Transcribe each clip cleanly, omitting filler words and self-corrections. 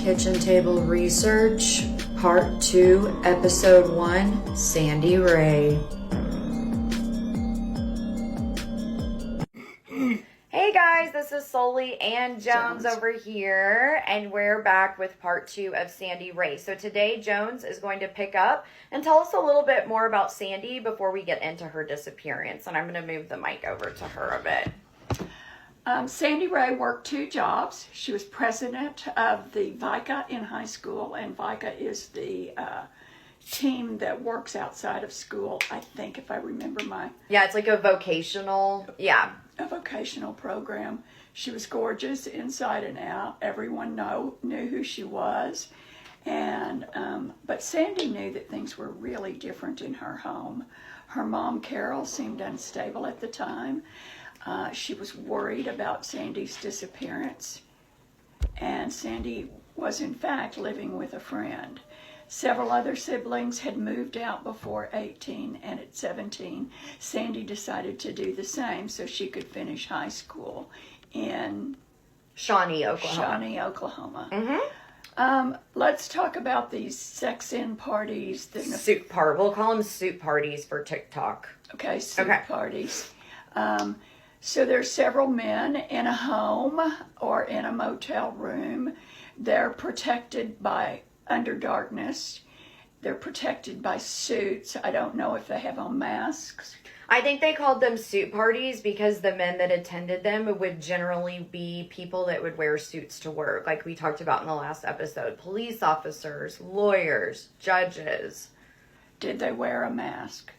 Kitchen Table Research, Part 2, Episode 1, Sandy Rea. Hey guys, this is Sully and Jones over here, and we're back with Part 2 of Sandy Rea. So today, Jones is going to pick up and tell us a little bit more about Sandy before we get into her disappearance, and I'm going to move the mic over to her a bit. Sandy Rea worked 2 jobs. She was president of the VICA in high school, and VICA is the team that works outside of school, I think, if I remember my... Yeah, it's like a vocational, a vocational program. She was gorgeous inside and out. Everyone knew who she was. And but Sandy knew that things were really different in her home. Her mom, Carol, seemed unstable at the time. She was worried about Sandy's disappearance, and Sandy was in fact living with a friend. Several other siblings had moved out before 18, and at 17, Sandy decided to do the same so she could finish high school in Shawnee, Oklahoma. Mm-hmm. Let's talk about these sex-in parties. We'll call them soup parties for TikTok. Okay, parties. So there's several men in a home or in a motel room. They're protected under darkness. They're protected by suits. I don't know if they have on masks. I think they called them suit parties because the men that attended them would generally be people that would wear suits to work, like we talked about in the last episode. Police officers, lawyers, judges. Did they wear a mask?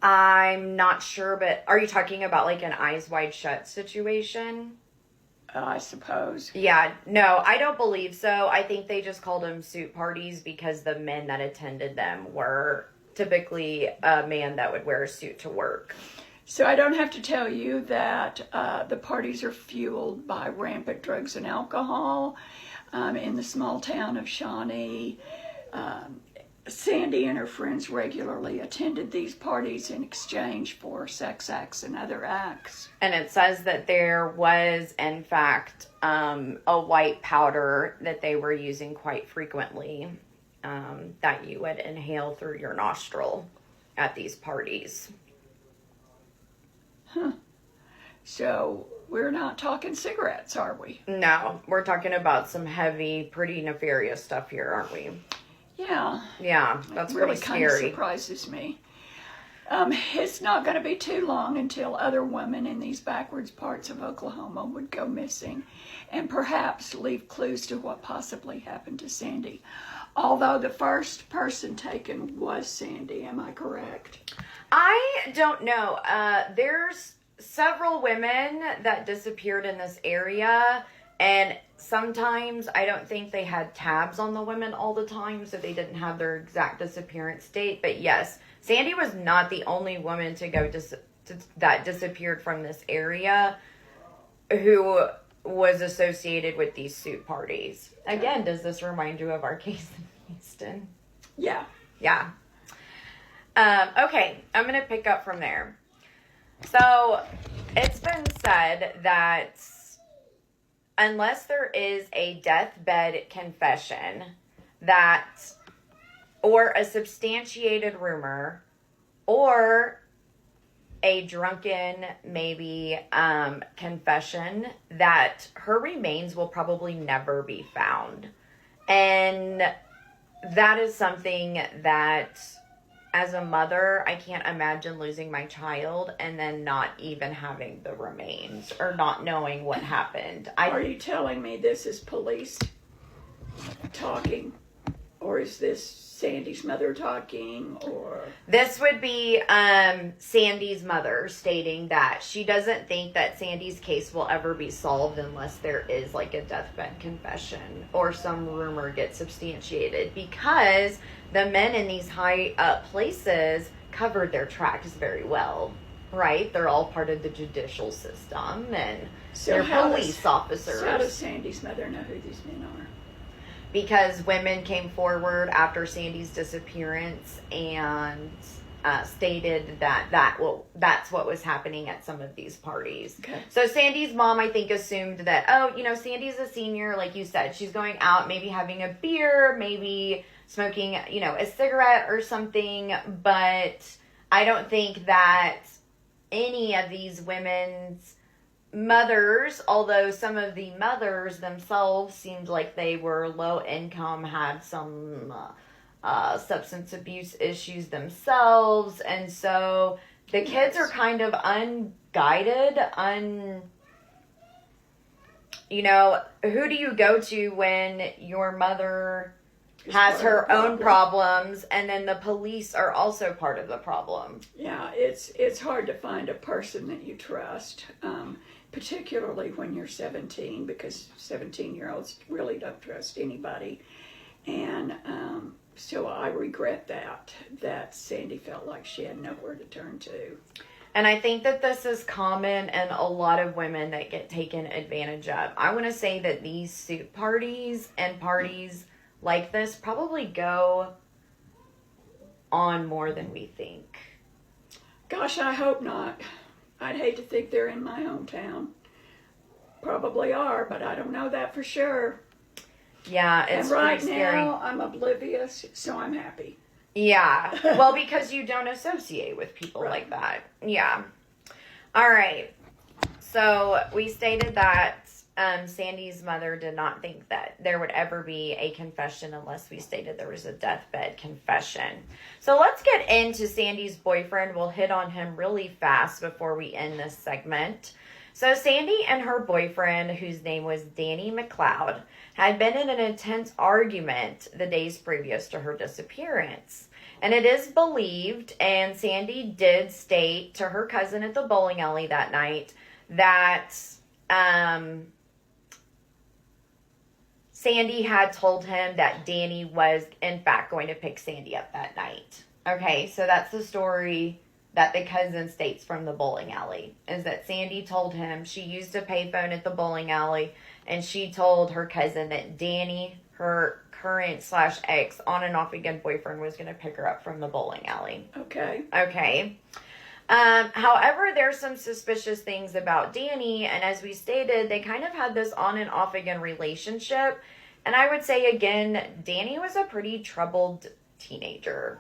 I'm not sure, but are you talking about like an eyes wide shut situation? I suppose. Yeah, no, I don't believe so. I think they just called them suit parties because the men that attended them were typically a man that would wear a suit to work. So I don't have to tell you that the parties are fueled by rampant drugs and alcohol in the small town of Shawnee. Sandy and her friends regularly attended these parties in exchange for sex acts and other acts. And it says that there was, in fact, a white powder that they were using quite frequently that you would inhale through your nostril at these parties. Huh. So we're not talking cigarettes, are we? No, we're talking about some heavy, pretty nefarious stuff here, aren't we? Yeah, that's really pretty scary. Kind of surprises me. It's not going to be too long until other women in these backwards parts of Oklahoma would go missing and perhaps leave clues to what possibly happened to Sandy. Although the first person taken was Sandy, am I correct? I don't know. There's several women that disappeared in this area. And sometimes I don't think they had tabs on the women all the time, so they didn't have their exact disappearance date. But yes, Sandy was not the only woman to go that disappeared from this area who was associated with these suit parties. Again, does this remind you of our case in Houston? Yeah. Okay, I'm going to pick up from there. So it's been said that unless there is a deathbed confession or a substantiated rumor, or a drunken, maybe, confession, that her remains will probably never be found. And that is something that, as a mother, I can't imagine losing my child and then not even having the remains or not knowing what happened. Are you telling me this is police talking? Or is this Sandy's mother talking? Or this would be Sandy's mother stating that she doesn't think that Sandy's case will ever be solved unless there is like a deathbed confession or some rumor gets substantiated, because the men in these high up places covered their tracks very well, right? They're all part of the judicial system, and they're police officers. So how does Sandy's mother know who these men are? Because women came forward after Sandy's disappearance and stated that that's what was happening at some of these parties. Okay. So Sandy's mom, I think, assumed that, oh, Sandy's a senior, like you said, she's going out, maybe having a beer, maybe smoking, a cigarette or something. But I don't think that any of these women's mothers, although some of the mothers themselves seemed like they were low income, had some substance abuse issues themselves, and so the kids are kind of unguided, who do you go to when your mother has her own problems, and then the police are also part of the problem? Yeah, it's hard to find a person that you trust, particularly when you're 17, because 17-year-olds really don't trust anybody. And so I regret that Sandy felt like she had nowhere to turn to. And I think that this is common in a lot of women that get taken advantage of. I want to say that these suit parties and parties like this probably go on more than we think. Gosh, I hope not. I'd hate to think they're in my hometown. Probably are, but I don't know that for sure. Yeah, it's and right pretty scary. now I'm oblivious, so I'm happy. Yeah, well, because you don't associate with people like that. Yeah. All right. So we stated that Sandy's mother did not think that there would ever be a confession unless we stated there was a deathbed confession. So let's get into Sandy's boyfriend. We'll hit on him really fast before we end this segment. So Sandy and her boyfriend, whose name was Danny McLeod, had been in an intense argument the days previous to her disappearance. And it is believed, and Sandy did state to her cousin at the bowling alley that night, that Sandy had told him that Danny was, in fact, going to pick Sandy up that night. Okay, so that's the story that the cousin states from the bowling alley, is that Sandy told him she used a payphone at the bowling alley, and she told her cousin that Danny, her current/ex on and off again boyfriend, was going to pick her up from the bowling alley. Okay. However, there's some suspicious things about Danny, and as we stated, they kind of had this on and off again relationship. And I would say again, Danny was a pretty troubled teenager.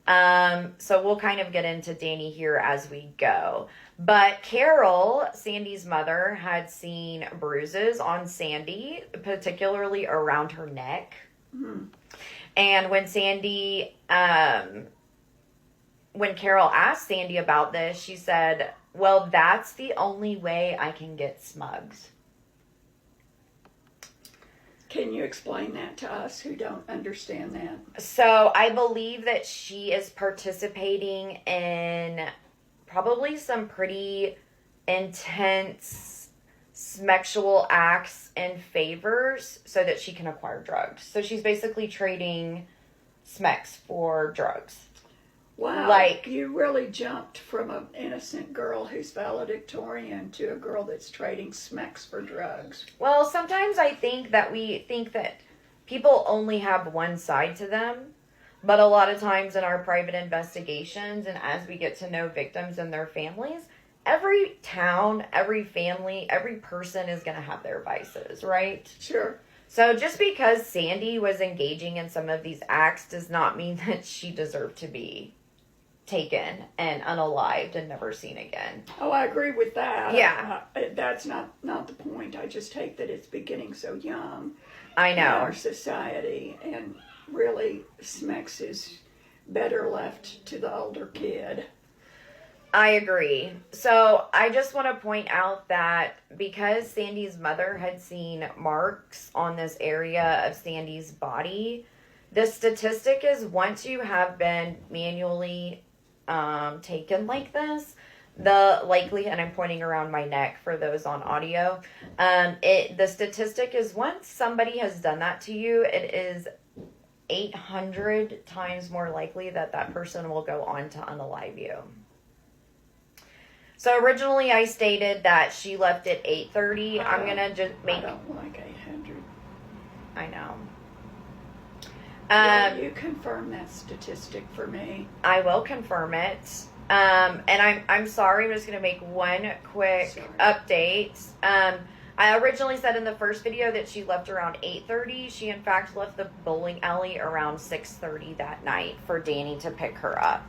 So we'll kind of get into Danny here as we go. But Carol, Sandy's mother, had seen bruises on Sandy, particularly around her neck. Mm-hmm. And when Carol asked Sandy about this, she said, well, that's the only way I can get smugs. Can you explain that to us who don't understand that? So I believe that she is participating in probably some pretty intense sexual acts and favors so that she can acquire drugs. So she's basically trading smecks for drugs. Wow, like, you really jumped from an innocent girl who's valedictorian to a girl that's trading smecks for drugs. Well, sometimes I think that we think that people only have one side to them, but a lot of times in our private investigations and as we get to know victims and their families, every town, every family, every person is going to have their vices, right? Sure. So just because Sandy was engaging in some of these acts does not mean that she deserved to be taken and unalived and never seen again. Oh, I agree with that. Yeah. That's not the point. I just hate that it's beginning so young. I know. In our society, and really, smecks is better left to the older kid. I agree. So I just want to point out that because Sandy's mother had seen marks on this area of Sandy's body, the statistic is once you have been manually taken like this, the likelihood, and I'm pointing around my neck for those on audio, the statistic is once somebody has done that to you, it is 800 times more likely that that person will go on to unalive you. So originally I stated that she left at 8:30. I'm going to just make... I don't like 800. I know. Will you confirm that statistic for me? I will confirm it. And I'm sorry, I'm just going to make one quick update. I originally said in the first video that she left around 8:30. She, in fact, left the bowling alley around 6:30 that night for Danny to pick her up.